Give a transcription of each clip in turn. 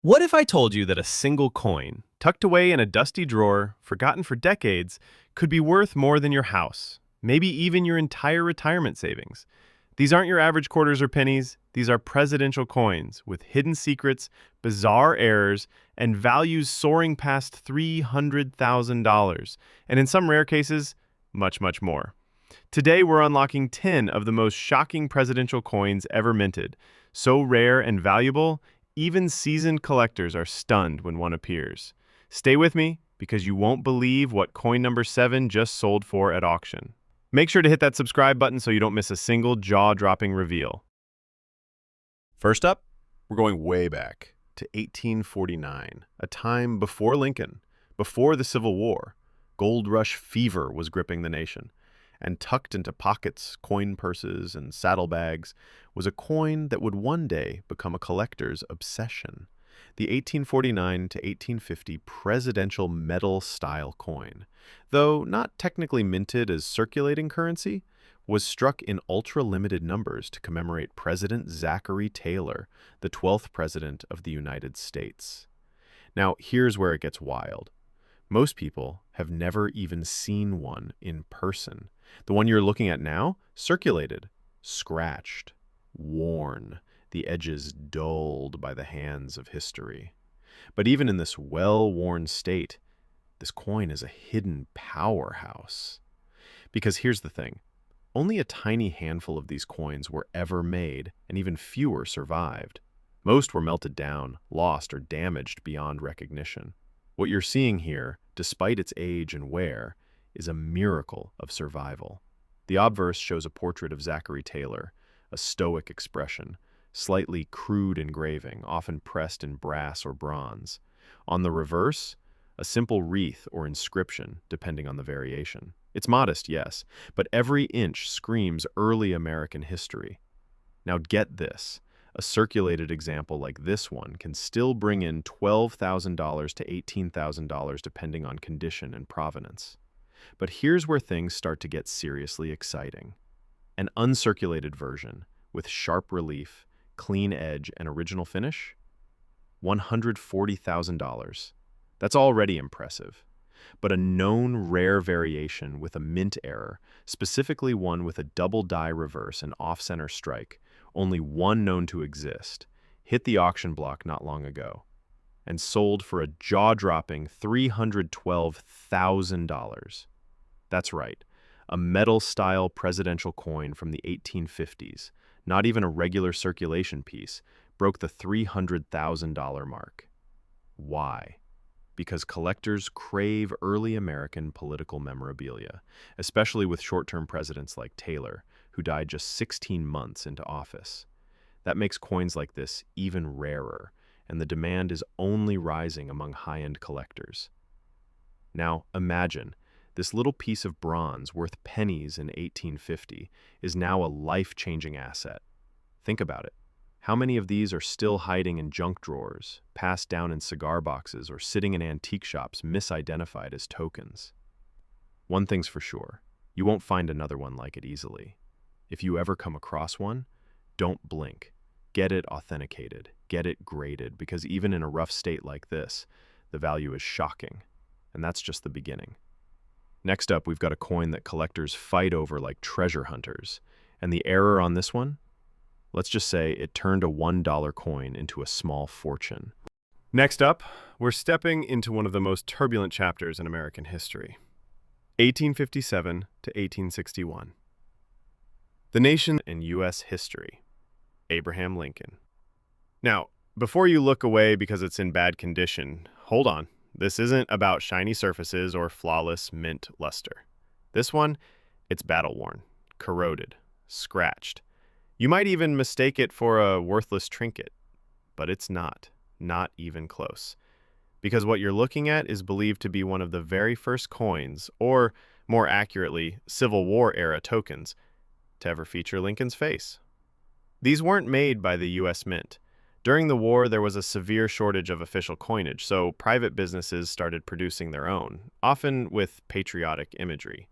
What if I told you that a single coin, tucked away in a dusty drawer, forgotten for decades, could be worth more than your house, maybe even your entire retirement savings? These aren't your average quarters or pennies. These are presidential coins with hidden secrets, bizarre errors, and values soaring past $300,000, and in some rare cases, much, much more. Today, we're unlocking 10 of the most shocking presidential coins ever minted. So rare and valuable, even seasoned collectors are stunned when one appears. Stay with me, because you won't believe what coin number 7 just sold for at auction. Make sure to hit that subscribe button so you don't miss a single jaw-dropping reveal. First up, we're going way back to 1849, a time before Lincoln, before the Civil War. Gold rush fever was gripping the nation, and tucked into pockets, coin purses, and saddlebags was a coin that would one day become a collector's obsession. The 1849 to 1850 presidential medal-style coin, though not technically minted as circulating currency, was struck in ultra-limited numbers to commemorate President Zachary Taylor, the 12th President of the United States. Now, here's where it gets wild. Most people have never even seen one in person. The one you're looking at now, circulated, scratched, worn, the edges dulled by the hands of history. But even in this well-worn state, this coin is a hidden powerhouse. Because here's the thing, only a tiny handful of these coins were ever made, and even fewer survived. Most were melted down, lost, or damaged beyond recognition. What you're seeing here, despite its age and wear, is a miracle of survival. The obverse shows a portrait of Zachary Taylor, a stoic expression, slightly crude engraving, often pressed in brass or bronze. On the reverse, a simple wreath or inscription, depending on the variation. It's modest, yes, but every inch screams early American history. Now get this. A circulated example like this one can still bring in $12,000 to $18,000 depending on condition and provenance. But here's where things start to get seriously exciting. An uncirculated version, with sharp relief, clean edge, and original finish? $140,000. That's already impressive. But a known rare variation with a mint error, specifically one with a double die reverse and off-center strike, only one known to exist, hit the auction block not long ago and sold for a jaw-dropping $312,000. That's right, a medal-style presidential coin from the 1850s, not even a regular circulation piece, broke the $300,000 mark. Why? Because collectors crave early American political memorabilia, especially with short-term presidents like Taylor, who died just 16 months into office. That makes coins like this even rarer, and the demand is only rising among high-end collectors. Now, imagine, this little piece of bronze worth pennies in 1850 is now a life-changing asset. Think about it. How many of these are still hiding in junk drawers, passed down in cigar boxes, or sitting in antique shops misidentified as tokens? One thing's for sure, you won't find another one like it easily. If you ever come across one, don't blink. Get it authenticated, get it graded, because even in a rough state like this, the value is shocking, and that's just the beginning. Next up, we've got a coin that collectors fight over like treasure hunters, and the error on this one? Let's just say it turned a $1 coin into a small fortune. Next up, we're stepping into one of the most turbulent chapters in American history. 1857 to 1861. The nation in U.S. history. Abraham Lincoln. Now, before you look away because it's in bad condition, hold on. This isn't about shiny surfaces or flawless mint luster. This one, it's battle-worn, corroded, scratched. You might even mistake it for a worthless trinket, but it's not even close. Because what you're looking at is believed to be one of the very first coins, or more accurately, Civil War-era tokens, to ever feature Lincoln's face. These weren't made by the U.S. Mint. During the war, there was a severe shortage of official coinage, so private businesses started producing their own, often with patriotic imagery.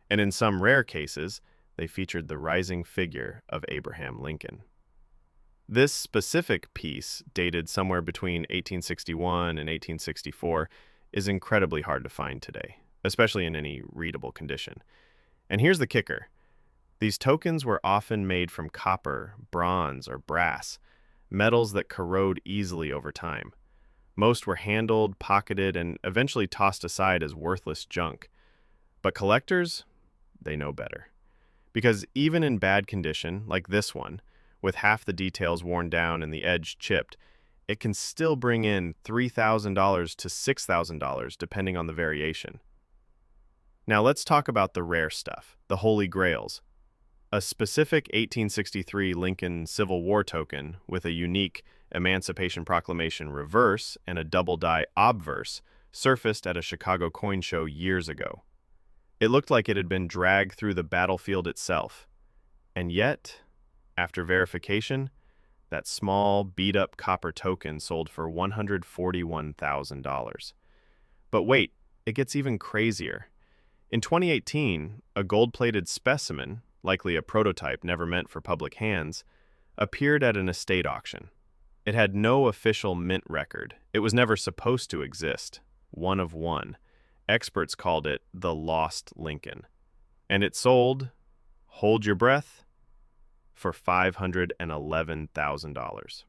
And in some rare cases, they featured the rising figure of Abraham Lincoln. This specific piece, dated somewhere between 1861 and 1864, is incredibly hard to find today, especially in any readable condition. And here's the kicker. These tokens were often made from copper, bronze, or brass, metals that corrode easily over time. Most were handled, pocketed, and eventually tossed aside as worthless junk. But collectors, they know better. Because even in bad condition, like this one, with half the details worn down and the edge chipped, it can still bring in $3,000 to $6,000 depending on the variation. Now let's talk about the rare stuff, the Holy Grails. A specific 1863 Lincoln Civil War token with a unique Emancipation Proclamation reverse and a double-die obverse surfaced at a Chicago coin show years ago. It looked like it had been dragged through the battlefield itself. And yet, after verification, that small, beat-up copper token sold for $141,000. But wait, it gets even crazier. In 2018, a gold-plated specimen, likely a prototype never meant for public hands, appeared at an estate auction. It had no official mint record. It was never supposed to exist. One of one. Experts called it the Lost Lincoln. And it sold, hold your breath, for $511,000.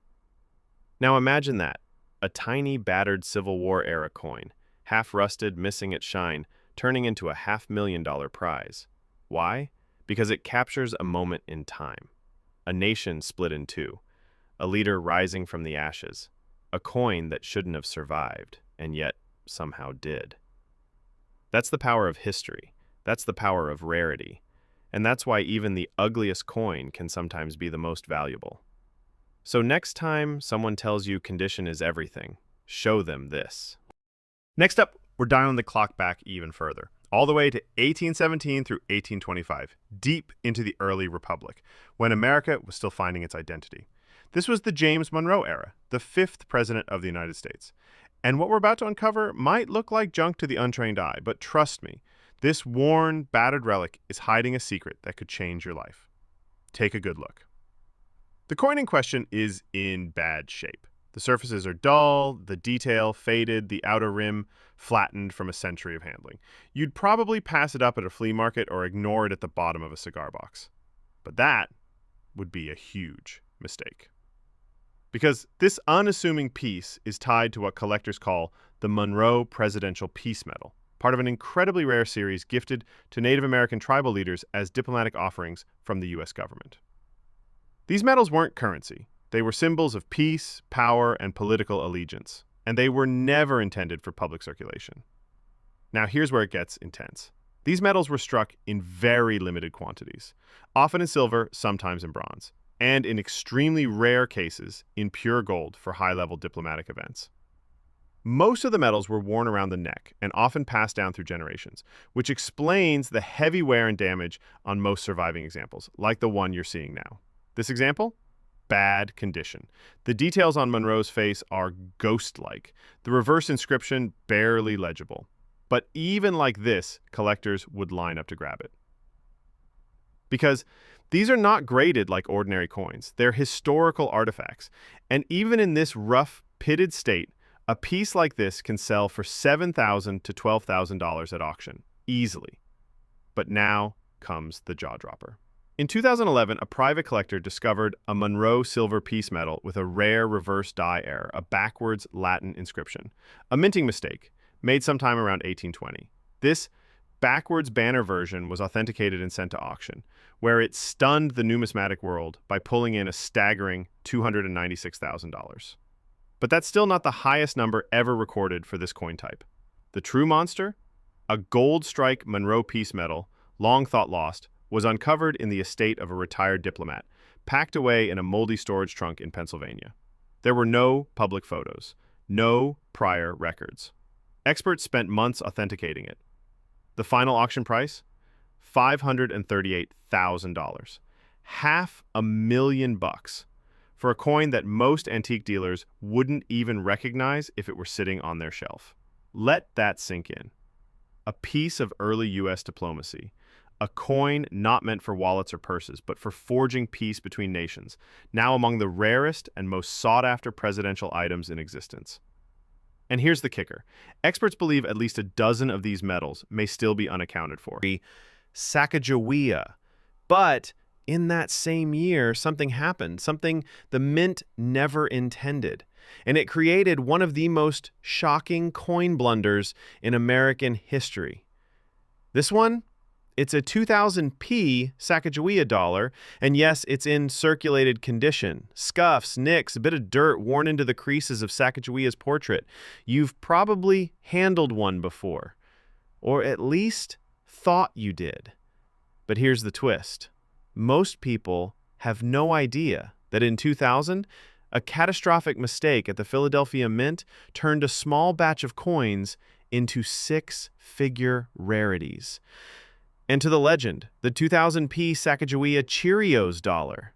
Now imagine that, a tiny battered Civil War-era coin, half rusted, missing its shine, turning into a $500,000 prize. Why? Because it captures a moment in time. A nation split in two, a leader rising from the ashes, a coin that shouldn't have survived, and yet somehow did. That's the power of history. That's the power of rarity. And that's why even the ugliest coin can sometimes be the most valuable. So next time someone tells you condition is everything, show them this. Next up, we're dialing the clock back even further, all the way to 1817 through 1825, deep into the early Republic, when America was still finding its identity. This was the James Monroe era, the fifth president of the United States. And what we're about to uncover might look like junk to the untrained eye, but trust me, this worn, battered relic is hiding a secret that could change your life. Take a good look. The coin in question is in bad shape. The surfaces are dull, the detail faded, the outer rim flattened from a century of handling. You'd probably pass it up at a flea market or ignore it at the bottom of a cigar box. But that would be a huge mistake. Because this unassuming piece is tied to what collectors call the Monroe Presidential Peace Medal, part of an incredibly rare series gifted to Native American tribal leaders as diplomatic offerings from the U.S. government. These medals weren't currency. They were symbols of peace, power, and political allegiance, and they were never intended for public circulation. Now here's where it gets intense. These medals were struck in very limited quantities, often in silver, sometimes in bronze, and in extremely rare cases in pure gold for high-level diplomatic events. Most of the medals were worn around the neck and often passed down through generations, which explains the heavy wear and damage on most surviving examples, like the one you're seeing now. This example? Bad condition. The details on Monroe's face are ghost-like, the reverse inscription barely legible. But even like this, collectors would line up to grab it. Because these are not graded like ordinary coins. They're historical artifacts. And even in this rough, pitted state, a piece like this can sell for $7,000 to $12,000 at auction, easily. But now comes the jaw-dropper. In 2011, a private collector discovered a Monroe silver piece medal with a rare reverse die error, a backwards Latin inscription. A minting mistake, made sometime around 1820. This backwards banner version was authenticated and sent to auction, where it stunned the numismatic world by pulling in a staggering $296,000. But that's still not the highest number ever recorded for this coin type. The true monster? A gold strike Monroe piece medal, long thought lost, was uncovered in the estate of a retired diplomat, packed away in a moldy storage trunk in Pennsylvania. There were no public photos, no prior records. Experts spent months authenticating it. The final auction price? $538,000. $500,000 for a coin that most antique dealers wouldn't even recognize if it were sitting on their shelf. Let that sink in. A piece of early U.S. diplomacy, a coin not meant for wallets or purses, but for forging peace between nations, now among the rarest and most sought-after presidential items in existence. And here's the kicker. Experts believe at least a dozen of these metals may still be unaccounted for. Sacagawea. But in that same year, something happened, something the mint never intended. And it created one of the most shocking coin blunders in American history. This one, it's a 2000p Sacagawea dollar, and yes, it's in circulated condition. Scuffs, nicks, a bit of dirt worn into the creases of Sacagawea's portrait. You've probably handled one before, or at least thought you did. But here's the twist. Most people have no idea that in 2000, a catastrophic mistake at the Philadelphia Mint turned a small batch of coins into six-figure rarities. And to the legend, the 2000p Sacagawea Cheerios dollar.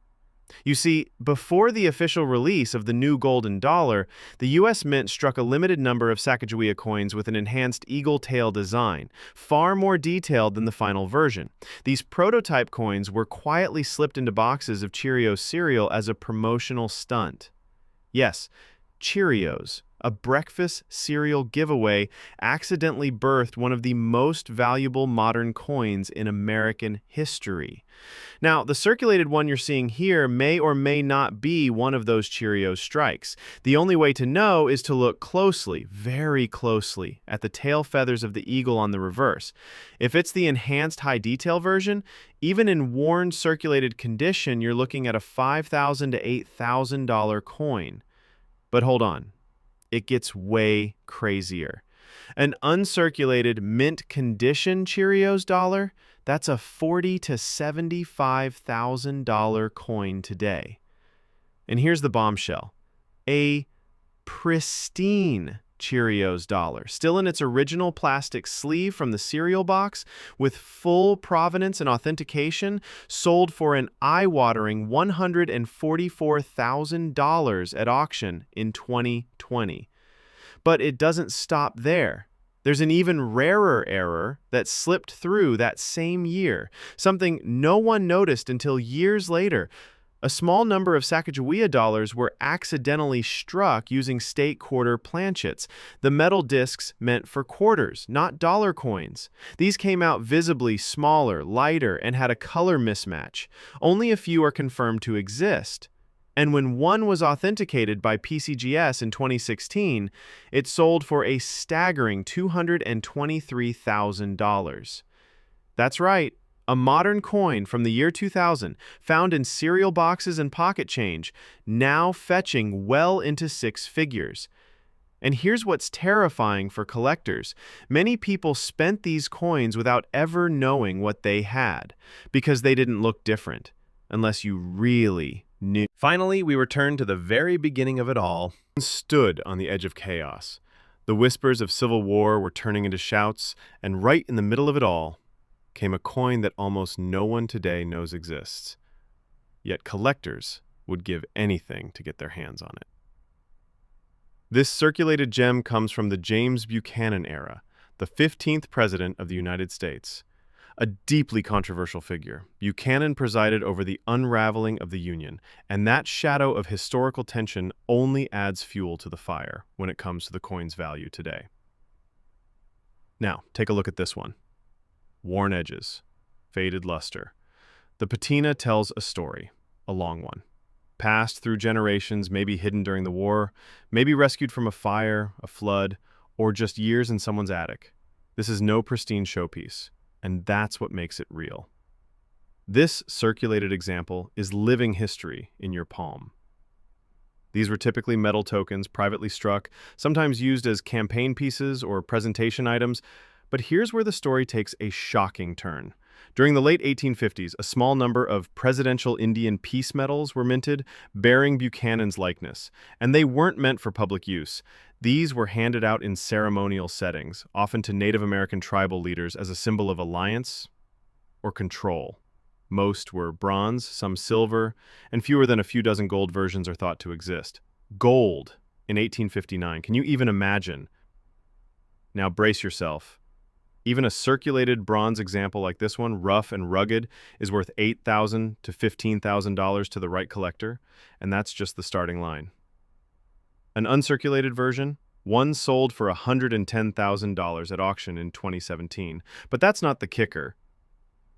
You see, before the official release of the new golden dollar, the U.S. Mint struck a limited number of Sacagawea coins with an enhanced eagle tail design, far more detailed than the final version. These prototype coins were quietly slipped into boxes of Cheerios cereal as a promotional stunt. Yes, Cheerios, a breakfast cereal giveaway, accidentally birthed one of the most valuable modern coins in American history. Now, the circulated one you're seeing here may or may not be one of those Cheerios strikes. The only way to know is to look closely, very closely, at the tail feathers of the eagle on the reverse. If it's the enhanced high detail version, even in worn circulated condition, you're looking at a $5,000 to $8,000 coin. But hold on. It gets way crazier. An uncirculated mint condition Cheerios dollar, that's a $40,000 to $75,000 coin today. And here's the bombshell. A pristine Cheerios dollar, still in its original plastic sleeve from the cereal box, with full provenance and authentication, sold for an eye-watering $144,000 at auction in 2020. But it doesn't stop there. There's an even rarer error that slipped through that same year, something no one noticed until years later. A small number of Sacagawea dollars were accidentally struck using state quarter planchets, the metal discs meant for quarters, not dollar coins. These came out visibly smaller, lighter, and had a color mismatch. Only a few are confirmed to exist. And when one was authenticated by PCGS in 2016, it sold for a staggering $223,000. That's right. A modern coin from the year 2000, found in cereal boxes and pocket change, now fetching well into six figures. And here's what's terrifying for collectors. Many people spent these coins without ever knowing what they had, because they didn't look different, unless you really knew. Finally, we return to the very beginning of it all. Stood on the edge of chaos. The whispers of civil war were turning into shouts, and right in the middle of it all, came a coin that almost no one today knows exists. Yet collectors would give anything to get their hands on it. This circulated gem comes from the James Buchanan era, the 15th President of the United States. A deeply controversial figure, Buchanan presided over the unraveling of the Union, and that shadow of historical tension only adds fuel to the fire when it comes to the coin's value today. Now, take a look at this one. Worn edges, faded luster. The patina tells a story, a long one. Passed through generations, maybe hidden during the war, maybe rescued from a fire, a flood, or just years in someone's attic. This is no pristine showpiece, and that's what makes it real. This circulated example is living history in your palm. These were typically metal tokens, privately struck, sometimes used as campaign pieces or presentation items. But here's where the story takes a shocking turn. During the late 1850s, a small number of presidential Indian peace medals were minted, bearing Buchanan's likeness, and they weren't meant for public use. These were handed out in ceremonial settings, often to Native American tribal leaders as a symbol of alliance or control. Most were bronze, some silver, and fewer than a few dozen gold versions are thought to exist. Gold in 1859, can you even imagine? Now brace yourself. Even a circulated bronze example like this one, rough and rugged, is worth $8,000 to $15,000 to the right collector, and that's just the starting line. An uncirculated version, one sold for $110,000 at auction in 2017. But that's not the kicker.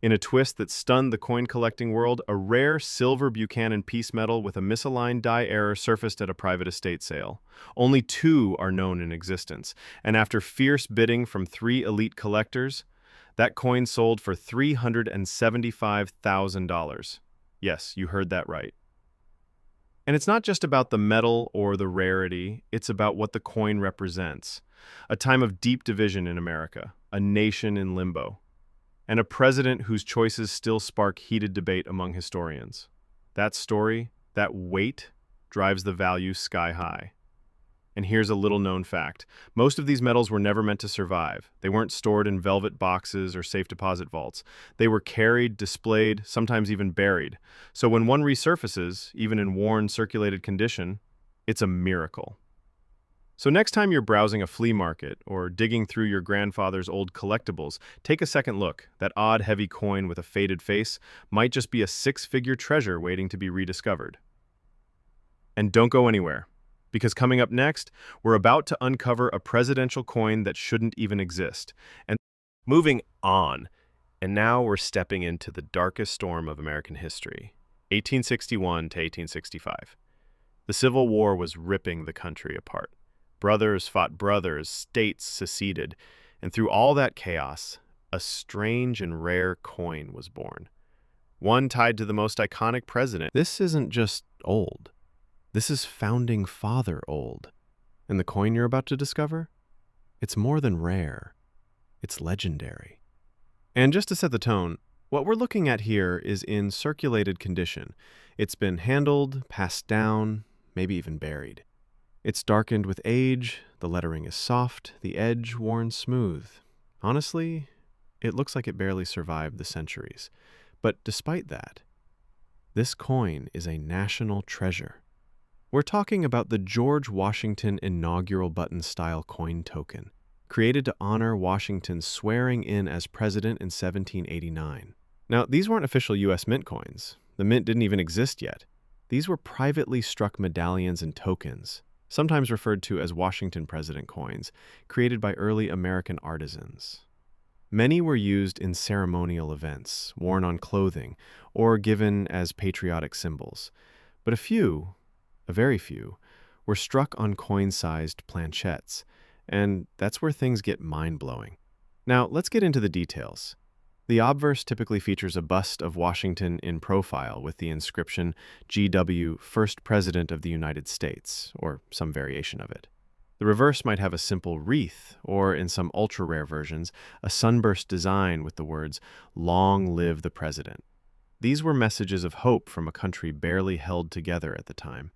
In a twist that stunned the coin collecting world, a rare silver Buchanan piece metal with a misaligned die error surfaced at a private estate sale. Only two are known in existence, and after fierce bidding from three elite collectors, that coin sold for $375,000. Yes, you heard that right. And it's not just about the metal or the rarity, it's about what the coin represents. A time of deep division in America, a nation in limbo, and a president whose choices still spark heated debate among historians. That story, that weight, drives the value sky high. And here's a little-known fact. Most of these metals were never meant to survive. They weren't stored in velvet boxes or safe deposit vaults. They were carried, displayed, sometimes even buried. So when one resurfaces, even in worn, circulated condition, it's a miracle. So next time you're browsing a flea market or digging through your grandfather's old collectibles, take a second look. That odd, heavy coin with a faded face might just be a six-figure treasure waiting to be rediscovered. And don't go anywhere, because coming up next, we're about to uncover a presidential coin that shouldn't even exist. And moving on, and now we're stepping into the darkest storm of American history, 1861 to 1865. The Civil War was ripping the country apart. Brothers fought brothers, states seceded, and through all that chaos, a strange and rare coin was born. One tied to the most iconic president. This isn't just old. This is founding father old. And the coin you're about to discover? It's more than rare. It's legendary. And just to set the tone, what we're looking at here is in circulated condition. It's been handled, passed down, maybe even buried. It's darkened with age, the lettering is soft, the edge worn smooth. Honestly, it looks like it barely survived the centuries. But despite that, this coin is a national treasure. We're talking about the George Washington inaugural button-style coin token, created to honor Washington's swearing in as president in 1789. Now, these weren't official U.S. mint coins. The mint didn't even exist yet. These were privately struck medallions and tokens, sometimes referred to as Washington president coins, created by early American artisans. Many were used in ceremonial events, worn on clothing, or given as patriotic symbols. But a very few, were struck on coin-sized planchets, and that's where things get mind-blowing. Now, let's get into the details. The obverse typically features a bust of Washington in profile with the inscription GW, First President of the United States, or some variation of it. The reverse might have a simple wreath, or in some ultra-rare versions, a sunburst design with the words, "Long live the President." These were messages of hope from a country barely held together at the time.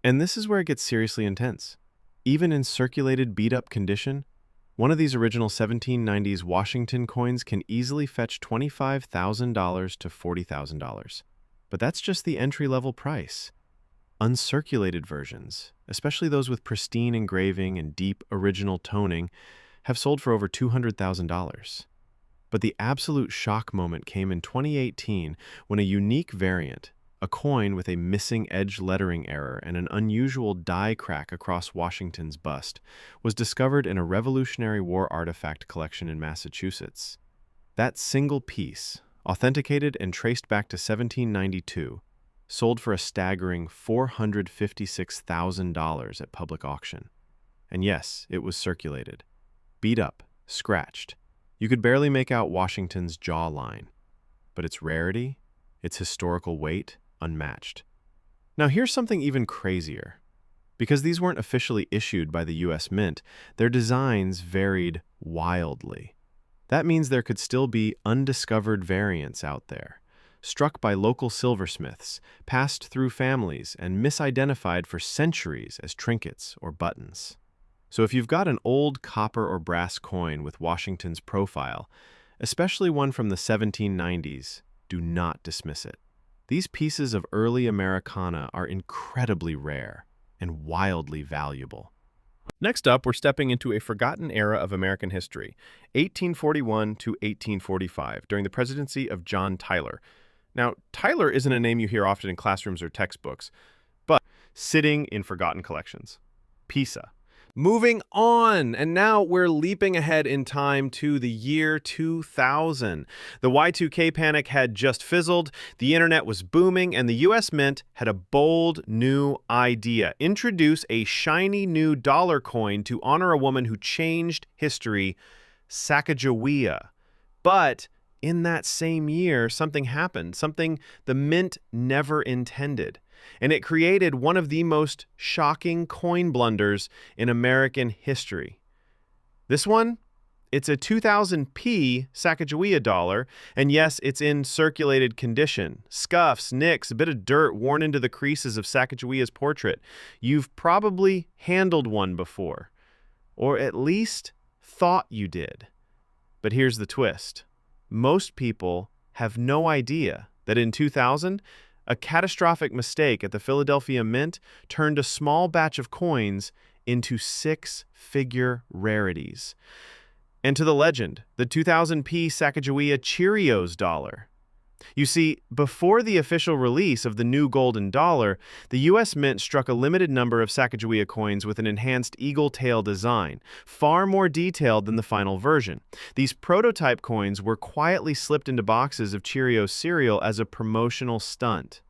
And this is where it gets seriously intense. Even in circulated beat-up condition, one of these original 1790s Washington coins can easily fetch $25,000 to $40,000. But that's just the entry-level price. Uncirculated versions, especially those with pristine engraving and deep original toning, have sold for over $200,000. But the absolute shock moment came in 2018 when a unique variant, a coin with a missing edge lettering error and an unusual die crack across Washington's bust, was discovered in a Revolutionary War artifact collection in Massachusetts. That single piece, authenticated and traced back to 1792, sold for a staggering $456,000 at public auction. And yes, it was circulated. Beat up, scratched. You could barely make out Washington's jawline. But its rarity, its historical weight, unmatched. Now here's something even crazier. Because these weren't officially issued by the U.S. Mint, their designs varied wildly. That means there could still be undiscovered variants out there, struck by local silversmiths, passed through families, and misidentified for centuries as trinkets or buttons. So if you've got an old copper or brass coin with Washington's profile, especially one from the 1790s, do not dismiss it. These pieces of early Americana are incredibly rare and wildly valuable. Next up, we're stepping into a forgotten era of American history, 1841 to 1845, during the presidency of John Tyler. Now, Tyler isn't a name you hear often in classrooms or textbooks, but Sitting in forgotten collections. Pisa. moving on, and now we're leaping ahead in time to the year 2000. The Y2K panic had just fizzled, the internet was booming, and the US Mint had a bold new idea. Introduce a shiny new dollar coin to honor a woman who changed history, Sacagawea. But in that same year, something happened, something the Mint never intended. And it created one of the most shocking coin blunders in American history. This one, it's a 2000p Sacagawea dollar, and yes, it's in circulated condition. Scuffs, nicks, a bit of dirt worn into the creases of Sacagawea's portrait. You've probably handled one before, or at least thought you did. But here's the twist. Most people have no idea that in 2000, a catastrophic mistake at the Philadelphia Mint turned a small batch of coins into six-figure rarities. And to the legend, the 2000p Sacagawea Cheerios dollar. You see, before the official release of the new golden dollar, the U.S. Mint struck a limited number of Sacagawea coins with an enhanced eagle tail design, far more detailed than the final version. These prototype coins were quietly slipped into boxes of Cheerios cereal as a promotional stunt.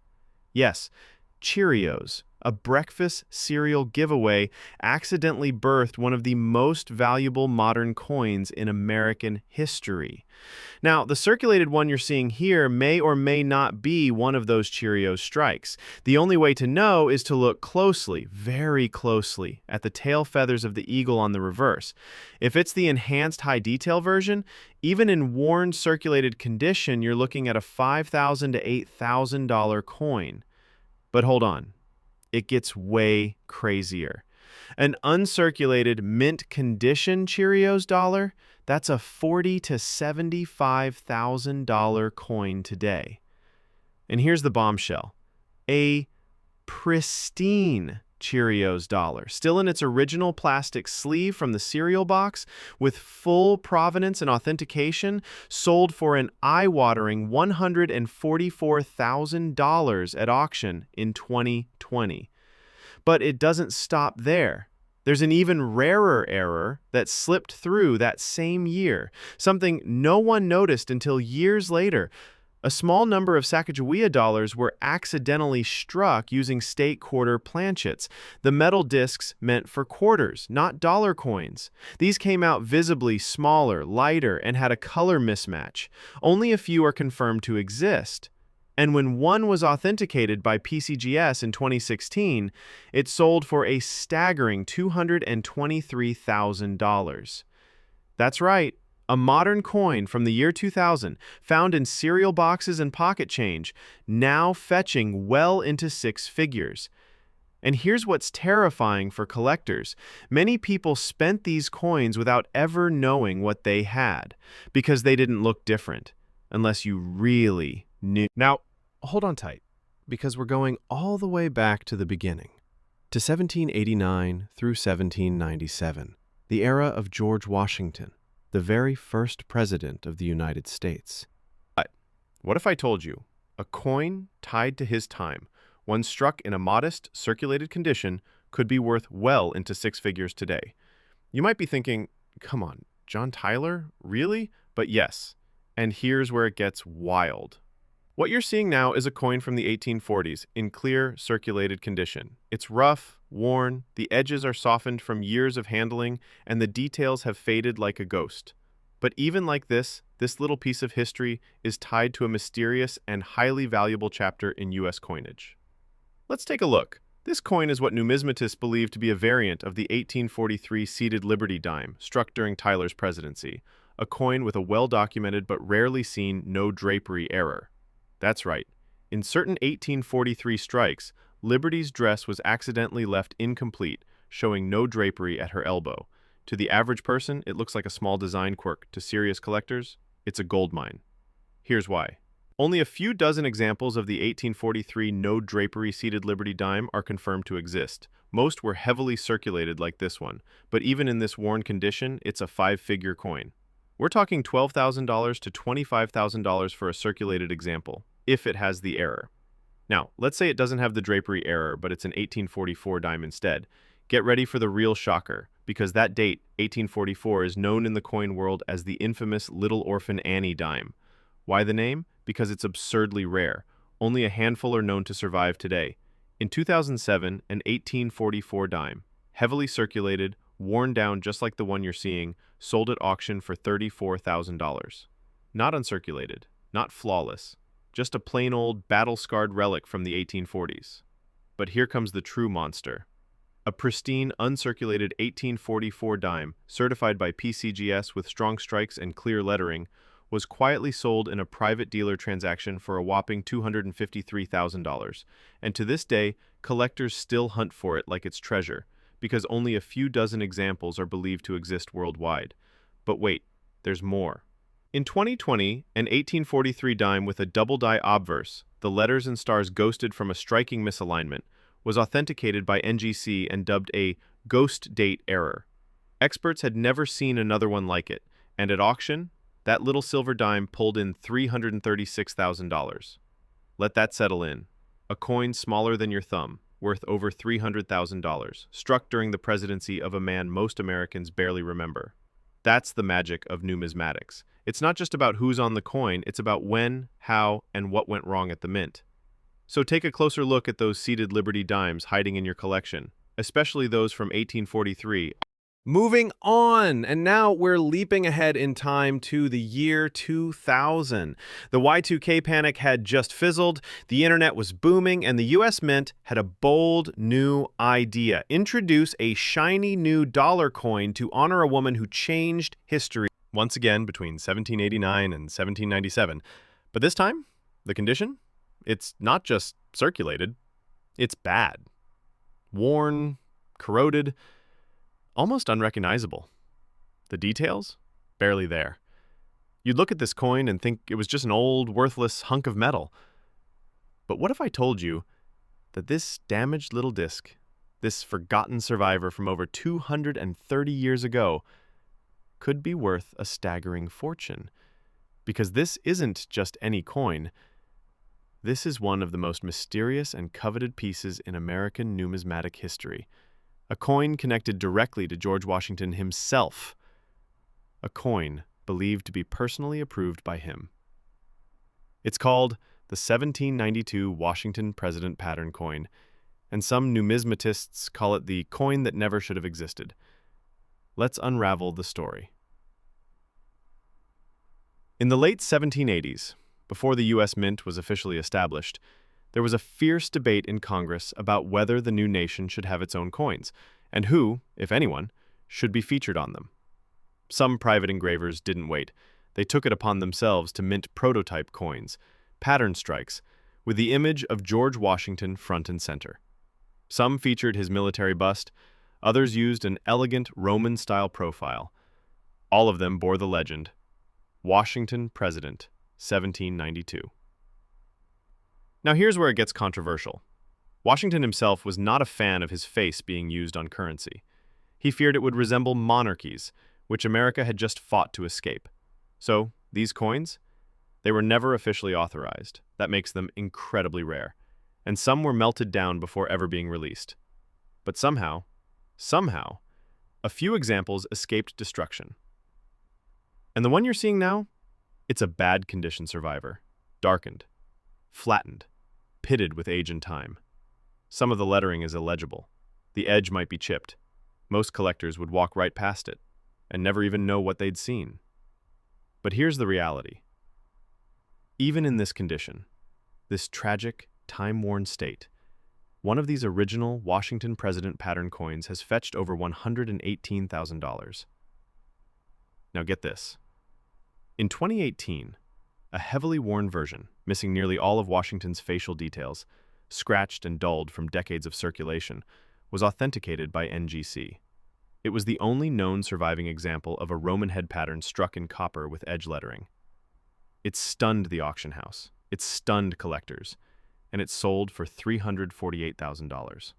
Yes, Cheerios, a breakfast cereal giveaway, accidentally birthed one of the most valuable modern coins in American history. Now, the circulated one you're seeing here may or may not be one of those Cheerios strikes. The only way to know is to look closely, very closely, at the tail feathers of the eagle on the reverse. If it's the enhanced high detail version, even in worn circulated condition, you're looking at a $5,000 to $8,000 coin. But hold on. It gets way crazier. An uncirculated mint condition Cheerios dollar, that's a $40,000 to $75,000 coin today. And here's the bombshell. A pristine Cheerios dollar, still in its original plastic sleeve from the cereal box, with full provenance and authentication, sold for an eye-watering $144,000 at auction in 2020. But it doesn't stop there. There's an even rarer error that slipped through that same year, something no one noticed until years later. A small number of Sacagawea dollars were accidentally struck using state quarter planchets, the metal discs meant for quarters, not dollar coins. These came out visibly smaller, lighter, and had a color mismatch. Only a few are confirmed to exist. And when one was authenticated by PCGS in 2016, it sold for a staggering $223,000. That's right. A modern coin from the year 2000, found in cereal boxes and pocket change, now fetching well into six figures. And here's what's terrifying for collectors. Many people spent these coins without ever knowing what they had, because they didn't look different, unless you really knew. Now, hold on tight, because we're going all the way back to the beginning, to 1789 through 1797, the era of George Washington, the very first president of the United States. But what if I told you a coin tied to his time, one struck in a modest, circulated condition, could be worth well into six figures today? You might be thinking, come on, John Tyler? Really? But yes, and here's where it gets wild. What you're seeing now is a coin from the 1840s in clear, circulated condition. It's rough, worn, the edges are softened from years of handling, and the details have faded like a ghost. But even like this little piece of history is tied to a mysterious and highly valuable chapter in U.S. coinage. Let's take a look. This coin is what numismatists believe to be a variant of the 1843 seated Liberty dime struck during Tyler's presidency, a coin with a well-documented but rarely seen no drapery error. That's right. In certain 1843 strikes, Liberty's dress was accidentally left incomplete, showing no drapery at her elbow. To the average person, it looks like a small design quirk. To serious collectors, it's a goldmine. Here's why. Only a few dozen examples of the 1843 no drapery seated Liberty dime are confirmed to exist. Most were heavily circulated like this one, but even in this worn condition, it's a five-figure coin. We're talking $12,000 to $25,000 for a circulated example, if it has the error. Now, let's say it doesn't have the drapery error, but it's an 1844 dime instead. Get ready for the real shocker, because that date, 1844, is known in the coin world as the infamous Little Orphan Annie dime. Why the name? Because it's absurdly rare. Only a handful are known to survive today. In 2007, an 1844 dime, heavily circulated, worn down just like the one you're seeing, sold at auction for $34,000. Not uncirculated, not flawless, just a plain old battle-scarred relic from the 1840s. But here comes the true monster. A pristine, uncirculated 1844 dime, certified by PCGS with strong strikes and clear lettering, was quietly sold in a private dealer transaction for a whopping $253,000, and to this day, collectors still hunt for it like it's treasure, because only a few dozen examples are believed to exist worldwide. But wait, there's more. In 2020, an 1843 dime with a double-die obverse, the letters and stars ghosted from a striking misalignment, was authenticated by NGC and dubbed a ghost date error. Experts had never seen another one like it, and at auction, that little silver dime pulled in $336,000. Let that settle in. A coin smaller than your thumb, worth over $300,000, struck during the presidency of a man most Americans barely remember. That's the magic of numismatics. It's not just about who's on the coin, it's about when, how, and what went wrong at the mint. So take a closer look at those seated Liberty dimes hiding in your collection, especially those from 1843. Moving on, and now we're leaping ahead in time to the year 2000. The Y2K panic had just fizzled, the internet was booming, and the US Mint had a bold new idea: introduce a shiny new dollar coin to honor a woman who changed history. Once again, between 1789 and 1797. But this time, the condition? It's not just circulated, it's bad. Worn, corroded, almost unrecognizable. The details? Barely there. You'd look at this coin and think it was just an old, worthless hunk of metal. But what if I told you that this damaged little disc, this forgotten survivor from over 230 years ago, could be worth a staggering fortune? Because this isn't just any coin. This is one of the most mysterious and coveted pieces in American numismatic history. A coin connected directly to George Washington himself. A coin believed to be personally approved by him. It's called the 1792 Washington President Pattern Coin, and some numismatists call it the coin that never should have existed. Let's unravel the story. In the late 1780s, before the U.S. Mint was officially established, there was a fierce debate in Congress about whether the new nation should have its own coins, and who, if anyone, should be featured on them. Some private engravers didn't wait. They took it upon themselves to mint prototype coins, pattern strikes, with the image of George Washington front and center. Some featured his military bust, others used an elegant Roman-style profile. All of them bore the legend, Washington President, 1792. Now here's where it gets controversial. Washington himself was not a fan of his face being used on currency. He feared it would resemble monarchies, which America had just fought to escape. So, these coins? They were never officially authorized. That makes them incredibly rare. And some were melted down before ever being released. But somehow, a few examples escaped destruction. And the one you're seeing now? It's a bad condition survivor. Darkened, flattened, pitted with age and time. Some of the lettering is illegible. The edge might be chipped. Most collectors would walk right past it and never even know what they'd seen. But here's the reality. Even in this condition, this tragic, time-worn state, one of these original Washington President pattern coins has fetched over $118,000. Now get this. In 2018, a heavily worn version, missing nearly all of Washington's facial details, scratched and dulled from decades of circulation, was authenticated by NGC. It was the only known surviving example of a Roman head pattern struck in copper with edge lettering. It stunned the auction house, it stunned collectors, and it sold for $348,000.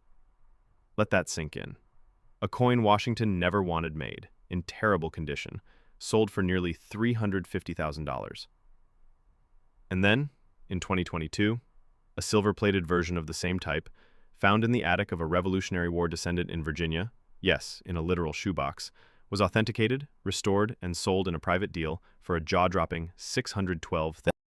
Let that sink in. A coin Washington never wanted made, in terrible condition, sold for nearly $350,000. And then, in 2022, a silver-plated version of the same type, found in the attic of a Revolutionary War descendant in Virginia, yes, in a literal shoebox, was authenticated, restored, and sold in a private deal for a jaw-dropping $612,000.